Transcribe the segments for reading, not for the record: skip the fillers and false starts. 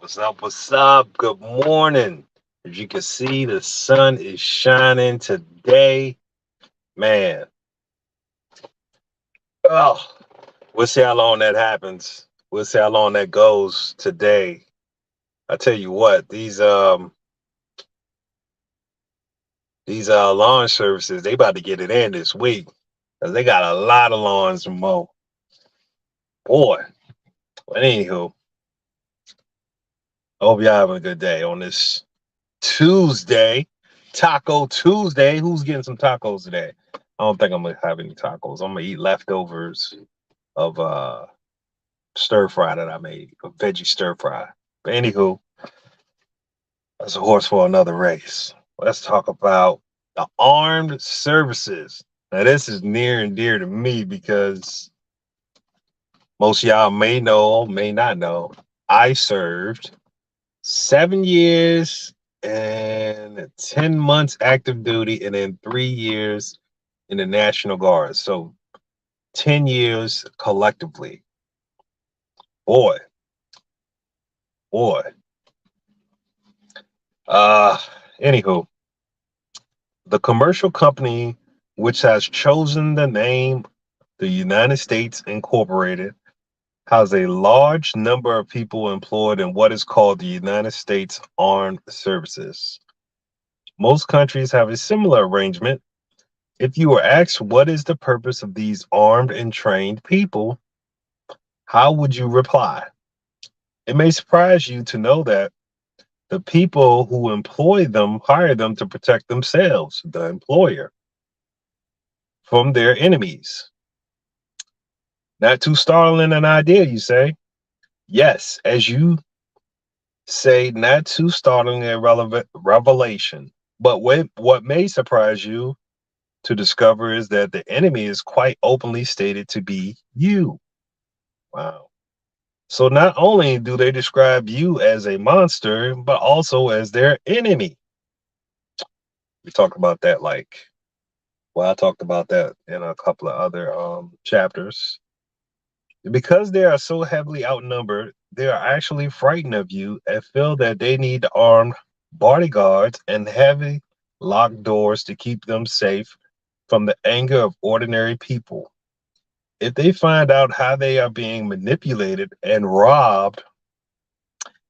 What's up? What's up? Good morning. As you can see, the sun is shining today. Man, oh, we'll see how long that happens. We'll see how long that goes today. I tell you what, these lawn services, they about to get it in this week. 'Cause they got a lot of lawns to mow. Boy. But anywho, I hope y'all having a good day on this Tuesday, Taco Tuesday. Who's getting some tacos today? I don't think I'm gonna have any tacos. I'm gonna eat leftovers of stir fry that I made, a veggie stir fry. But anywho, that's a horse for another race. Let's talk about the armed services. Now this is near and dear to me because most of y'all may know, may not know. I served 7 years and 10 months active duty, and then 3 years in the National Guard. So 10 years collectively. Boy, boy. Uh, Anywho, the commercial company which has chosen the name the United States Incorporated has a large number of people employed in what is called the United States Armed Services. Most countries have a similar arrangement. If you were asked what is the purpose of these armed and trained people, how would you reply? It may surprise you to know that the people who employ them hire them to protect themselves, the employer, from their enemies. Not too startling an idea, you say? Yes, as you say, not too startling a relevant revelation. But what may surprise you to discover is that the enemy is quite openly stated to be you. Wow. So not only do they describe you as a monster, but also as their enemy. We talked about that I talked about that in a couple of other chapters. Because they are so heavily outnumbered, they are actually frightened of you and feel that they need armed bodyguards and heavy locked doors to keep them safe from the anger of ordinary people. If they find out how they are being manipulated and robbed,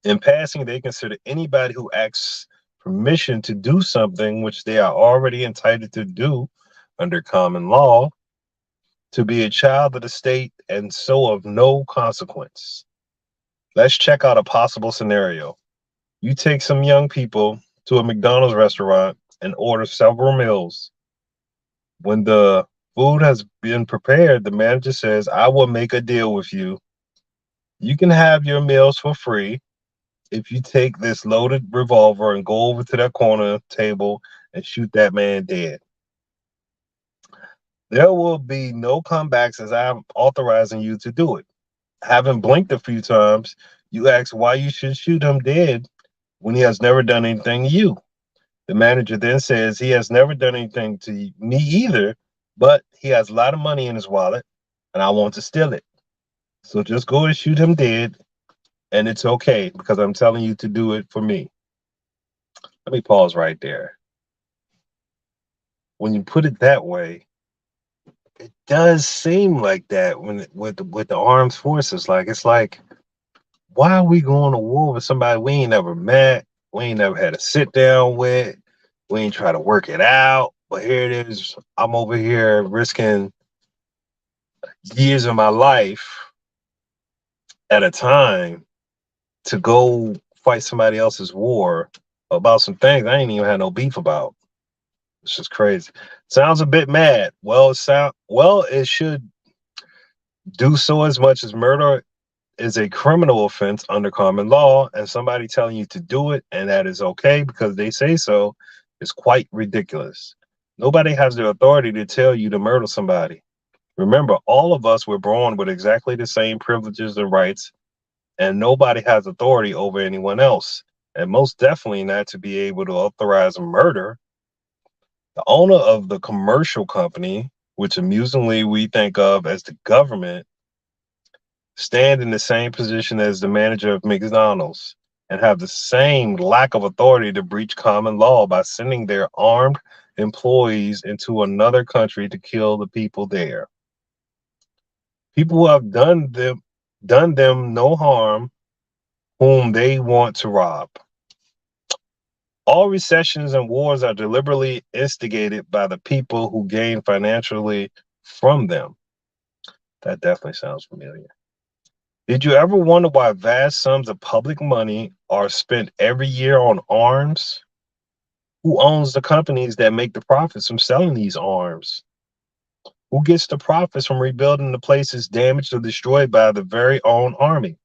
in passing, they consider anybody who asks permission to do something which they are already entitled to do under common law to be a child of the state and so of no consequence. Let's check out a possible scenario. You take some young people to a McDonald's restaurant and order several meals. When the food has been prepared, the manager says, I will make a deal with you. You can have your meals for free if you take this loaded revolver and go over to that corner table and shoot that man dead. There will be no comebacks as I'm authorizing you to do it. Having blinked a few times, you ask why you should shoot him dead when he has never done anything to you. The manager then says he has never done anything to me either, but he has a lot of money in his wallet and I want to steal it. So just go and shoot him dead, and it's okay because I'm telling you to do it for me. Let me pause right there. When you put it that way, it does seem like that with the armed forces. Like it's like, why are we going to war with somebody we ain't never met? We ain't never had a sit down with. We ain't try to work it out. But here it is. I'm over here risking years of my life at a time to go fight somebody else's war about some things I ain't even had no beef about. It's just crazy. Sounds a bit mad. It should do so as much as murder is a criminal offense under common law, and somebody telling you to do it and that is okay because they say so is quite ridiculous. Nobody has the authority to tell you to murder somebody. Remember, all of us were born with exactly the same privileges and rights, and nobody has authority over anyone else, and most definitely not to be able to authorize murder. The owner of the commercial company, which amusingly we think of as the government, stand in the same position as the manager of McDonald's. and have the same lack of authority to breach common law by sending their armed employees into another country to kill the people there. People who have done them no harm, whom they want to rob. All recessions and wars are deliberately instigated by the people who gain financially from them. That definitely sounds familiar. Did you ever wonder why vast sums of public money are spent every year on arms? Who owns the companies that make the profits from selling these arms? Who gets the profits from rebuilding the places damaged or destroyed by the very own army?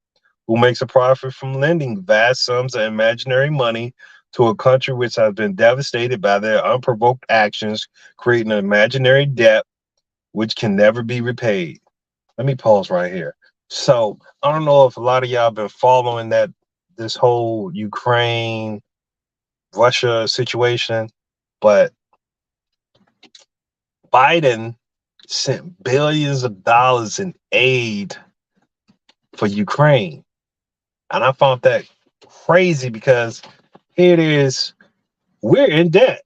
Who makes a profit from lending vast sums of imaginary money to a country which has been devastated by their unprovoked actions, creating an imaginary debt which can never be repaid? Let me pause right here. So I don't know if a lot of y'all been following that this whole Ukraine Russia situation, but Biden sent billions of dollars in aid for Ukraine. And I found that crazy because here it is, we're in debt.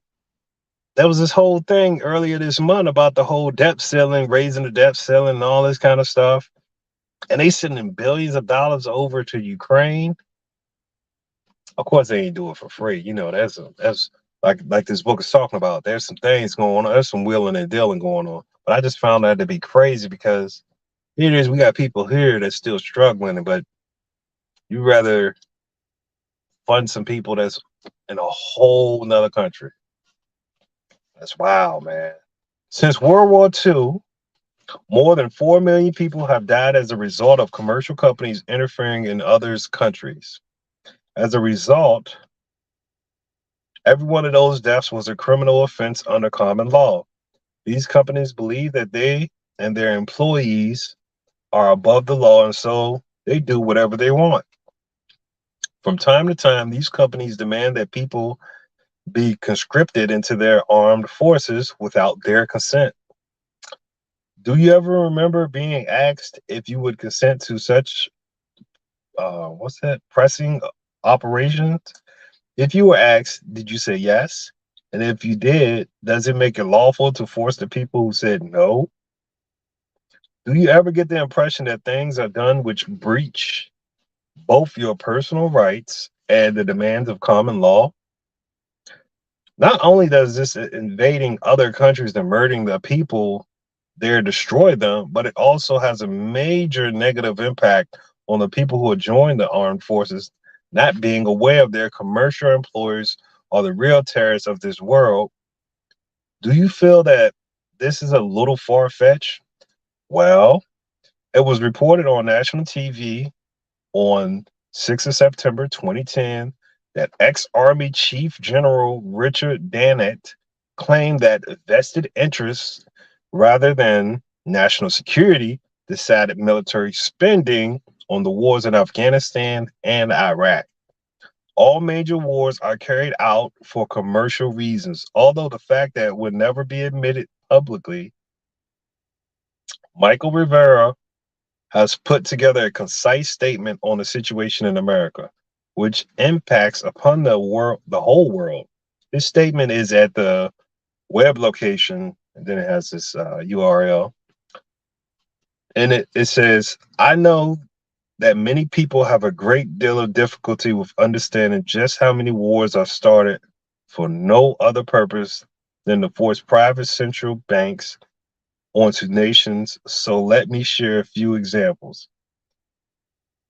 There was this whole thing earlier this month about the whole debt ceiling, raising the debt ceiling and all this kind of stuff. And they sending billions of dollars over to Ukraine. Of course, they ain't do it for free. You know, that's like this book is talking about. There's some things going on. There's some wheeling and dealing going on. But I just found that to be crazy because here it is. We got people here that's still struggling, but you rather fund some people that's in a whole nother country. That's wild, man. Since World War II, more than 4 million people have died as a result of commercial companies interfering in others' countries. As a result, every one of those deaths was a criminal offense under common law. These companies believe that they and their employees are above the law, and so they do whatever they want. From time to time, these companies demand that people be conscripted into their armed forces without their consent. Do you ever remember being asked if you would consent to such, what's that, pressing operations? If you were asked, did you say yes? And if you did, does it make it lawful to force the people who said no? Do you ever get the impression that things are done which breach both your personal rights and the demands of common law? Not only does this invading other countries and murdering the people there destroy them, but it also has a major negative impact on the people who have joined the armed forces, not being aware of their commercial employers are the real terrorists of this world. Do you feel that this is a little far-fetched? Well, it was reported on national TV on 6th of September 2010 that ex-Army Chief General Richard Dannett claimed that vested interests rather than national security decided military spending on the wars in Afghanistan and Iraq. All major wars are carried out for commercial reasons, although the fact that would never be admitted publicly. Michael Rivera has put together a concise statement on the situation in America, which impacts upon the world, the whole world. This statement is at the web location, and then it has this URL. And it says, I know that many people have a great deal of difficulty with understanding just how many wars are started for no other purpose than to force private central banks onto nations. So let me share a few examples.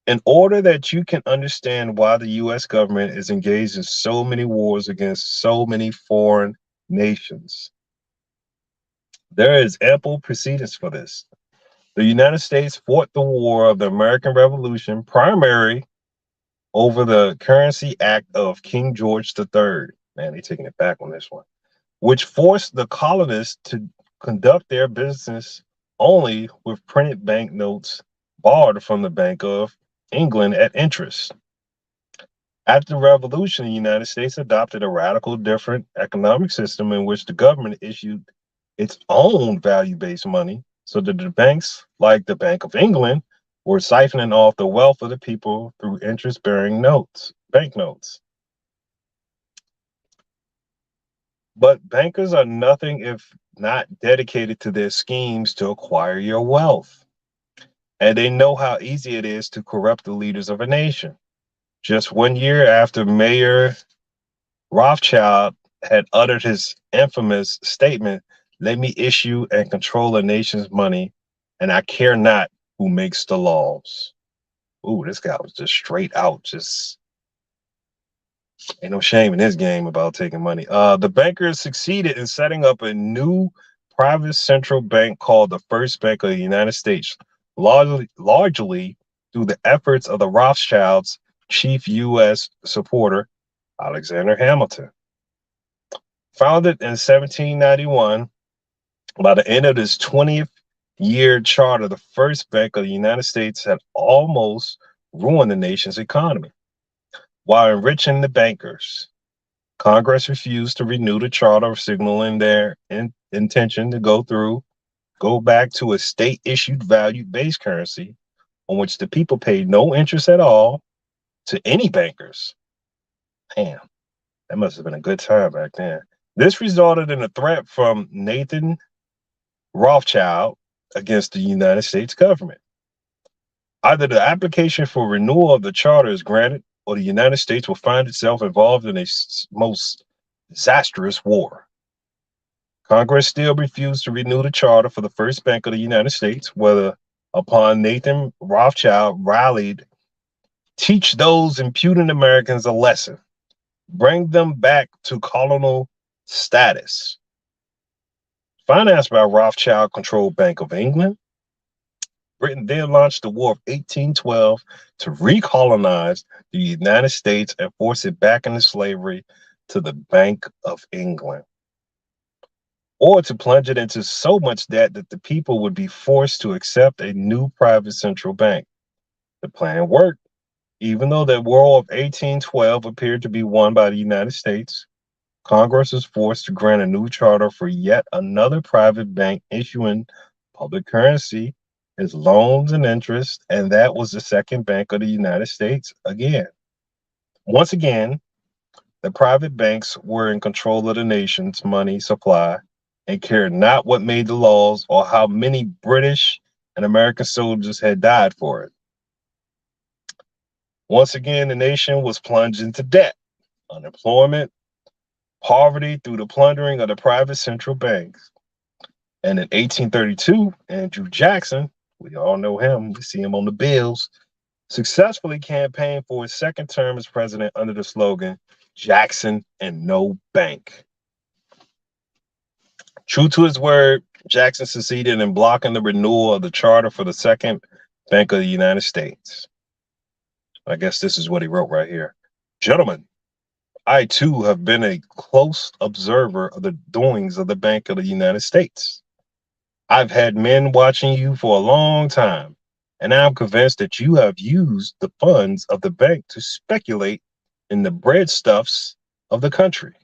In order that you can understand why the US government is engaged in so many wars against so many foreign nations, there is ample precedence for this. The United States fought the war of the American Revolution primarily over the Currency Act of King George III. Man, they're taking it back on this one, which forced the colonists to conduct their business only with printed banknotes borrowed from the Bank of England at interest. After the Revolution, the United States adopted a radical different economic system in which the government issued its own value-based money so that the banks, like the Bank of England, were siphoning off the wealth of the people through interest-bearing notes. banknotes. But bankers are nothing if not dedicated to their schemes to acquire your wealth. And they know how easy it is to corrupt the leaders of a nation. Just 1 year after Mayor Rothschild had uttered his infamous statement, "Let me issue and control a nation's money, and I care not who makes the laws." Ooh, this guy was just straight out, just ain't no shame in his game about taking money. The bankers succeeded in setting up a new private central bank called the First Bank of the United States, largely through the efforts of the Rothschilds' chief U.S. supporter, Alexander Hamilton. Founded in 1791, by the end of this 20th year charter, the First Bank of the United States had almost ruined the nation's economy while enriching the bankers. Congress refused to renew the charter, signaling their intention to go back to a state issued value based currency on which the people paid no interest at all to any bankers. Damn, that must have been a good time back then. This resulted in a threat from Nathan Rothschild against the United States government. Either the application for renewal of the charter is granted, or the United States will find itself involved in a most disastrous war. Congress still refused to renew the charter for the First Bank of the United States, whether upon Nathan Rothschild rallied, "Teach those impudent Americans a lesson, bring them back to colonial status." Financed by Rothschild controlled Bank of England, Britain then launched the War of 1812 to recolonize the United States and force it back into slavery to the Bank of England, or to plunge it into so much debt that the people would be forced to accept a new private central bank. The plan worked, even though the War of 1812 appeared to be won by the United States. Congress was forced to grant a new charter for yet another private bank, issuing public currency as loans and interest, and that was the Second Bank of the United States again. Once again, the private banks were in control of the nation's money supply and cared not what made the laws or how many British and American soldiers had died for it. Once again, the nation was plunged into debt, unemployment, poverty through the plundering of the private central banks. And in 1832, Andrew Jackson, we all know him, we see him on the bills, successfully campaigned for his second term as president under the slogan, "Jackson and no bank." True to his word, Jackson succeeded in blocking the renewal of the charter for the Second Bank of the United States. I guess this is what he wrote right here. "Gentlemen, I too have been a close observer of the doings of the Bank of the United States. I've had men watching you for a long time, and I'm convinced that you have used the funds of the bank to speculate in the breadstuffs of the country.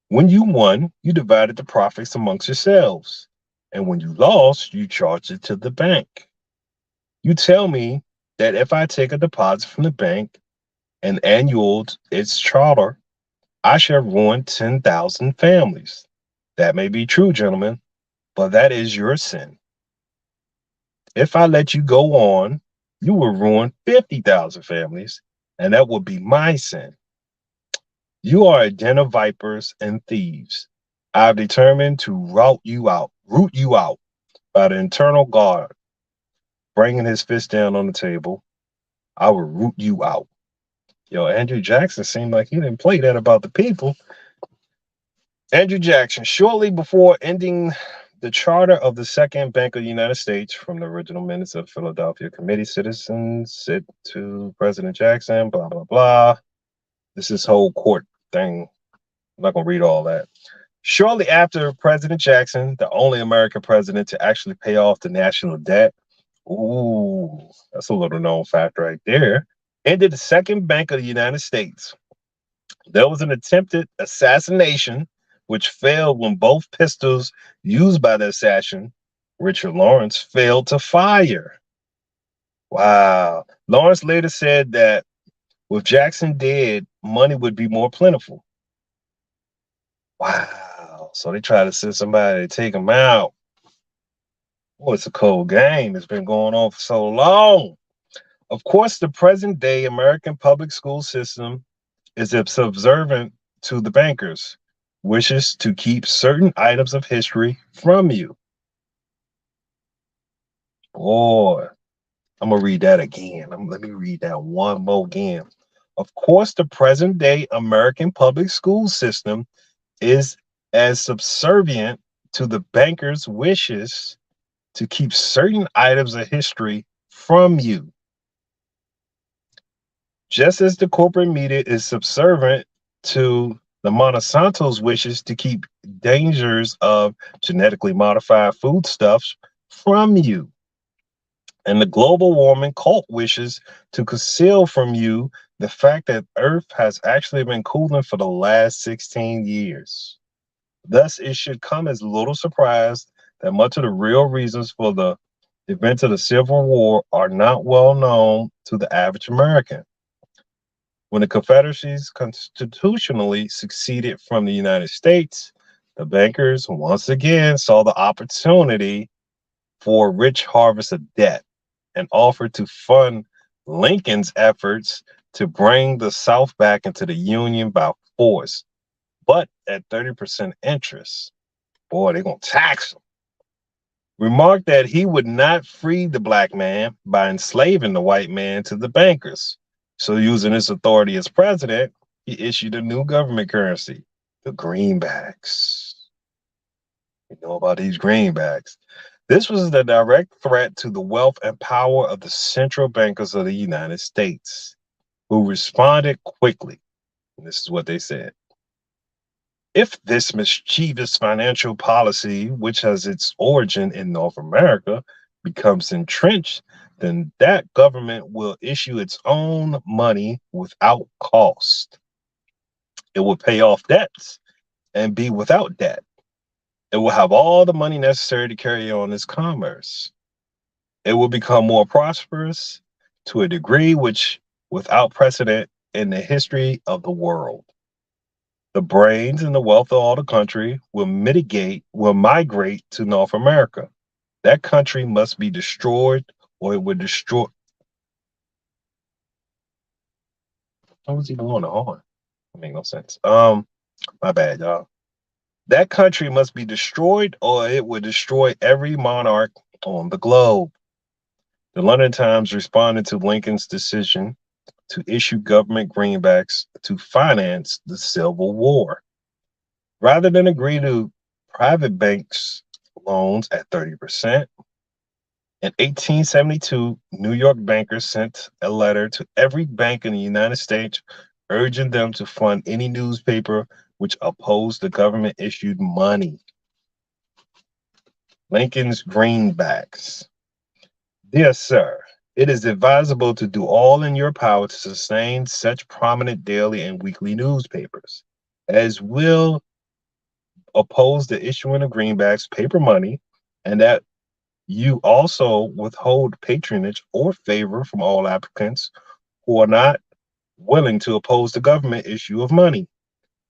When you won, you divided the profits amongst yourselves, and when you lost, you charged it to the bank. You tell me that if I take a deposit from the bank and annual its charter, I shall ruin 10,000 families. That may be true, gentlemen, but that is your sin. If I let you go on, you will ruin 50,000 families, and that will be my sin. You are a den of vipers and thieves. I've determined to root you out by the internal guard." Bringing his fist down on the table, "I will root you out." Yo, Andrew Jackson seemed like he didn't play that about the people. Andrew Jackson, shortly before ending the charter of the Second Bank of the United States, from the original minutes of Philadelphia Committee, citizens said to President Jackson, blah, blah, blah. This is whole court thing. I'm not going to read all that. Shortly after President Jackson, the only American president to actually pay off the national debt, ooh, that's a little known fact right there, ended the Second Bank of the United States. There was an attempted assassination, which failed when both pistols used by the assassin, Richard Lawrence, failed to fire. Wow. Lawrence later said that With Jackson dead, money would be more plentiful. Wow. So they try to send somebody to take him out. Boy, it's a cold game. It's been going on for so long. Of course, the present day American public school system is subservient to the bankers' wishes to keep certain items of history from you. Boy, I'm gonna read that again. Let me read that one more again. Of course, the present day American public school system is as subservient to the bankers' wishes to keep certain items of history from you, just as the corporate media is subservient to the Monsanto's wishes to keep dangers of genetically modified foodstuffs from you. And the global warming cult wishes to conceal from you the fact that Earth has actually been cooling for the last 16 years. Thus, it should come as little surprise that much of the real reasons for the events of the Civil War are not well known to the average American. When the Confederacies constitutionally succeeded from the United States, the bankers once again saw the opportunity for a rich harvest of debt and offered to fund Lincoln's efforts to bring the South back into the Union by force, but at 30% interest. Boy, they're going to tax him. Remarked that he would not free the black man by enslaving the white man to the bankers. So, using his authority as president, he issued a new government currency, the greenbacks. You know about these greenbacks. This was the direct threat to the wealth and power of the central bankers of the United States, who responded quickly. And this is what they said. If this mischievous financial policy, which has its origin in North America, becomes entrenched, then that government will issue its own money without cost. It will pay off debts and be without debt. It will have all the money necessary to carry on its commerce. It will become more prosperous to a degree which without precedent in the history of the world. The brains and the wealth of all the country will migrate to North America. That country must be destroyed or it would destroy. How was he blowing the horn? That make no sense. My bad, y'all. That country must be destroyed or it would destroy every monarch on the globe. The London Times responded to Lincoln's decision to issue government greenbacks to finance the Civil War. Rather than agree to private banks loans at 30%, in 1872, New York bankers sent a letter to every bank in the United States urging them to fund any newspaper which opposed the government issued money. Lincoln's greenbacks. Dear sir, it is advisable to do all in your power to sustain such prominent daily and weekly newspapers as will oppose the issuing of greenbacks, paper money, and that you also withhold patronage or favor from all applicants who are not willing to oppose the government issue of money.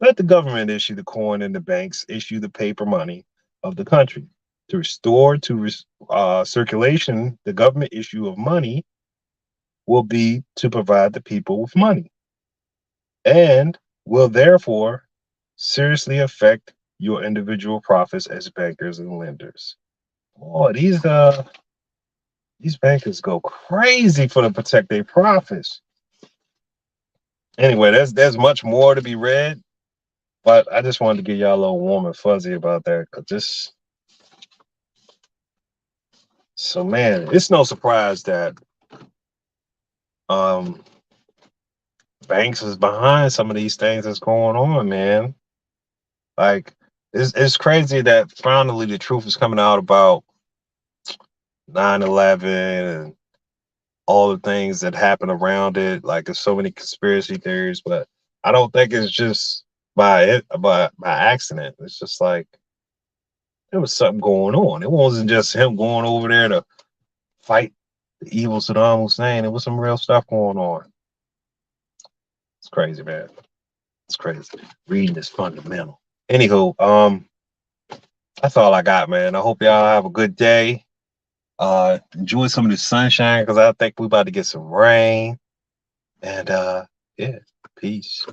Let the government issue the coin and the banks issue the paper money of the country. To restore to circulation the government issue of money will be to provide the people with money and will therefore seriously affect your individual profits as bankers and lenders. Oh, these bankers go crazy for to protect their profits. Anyway, there's much more to be read, but I just wanted to get y'all a little warm and fuzzy about that. Cause this, so man, it's no surprise that um banks is behind some of these things that's going on, man. Like it's crazy that finally the truth is coming out about 9/11 and all the things that happen around it. Like there's so many conspiracy theories, but I don't think it's just by accident. It's just like there was something going on. It wasn't just him going over there to fight the evil Saddam Hussein. There was some real stuff going on. crazy, man. It's crazy. Reading is fundamental. Anywho, that's all I got, man. I hope y'all have a good day. Enjoy some of the sunshine because I think we about to get some rain. And yeah, peace.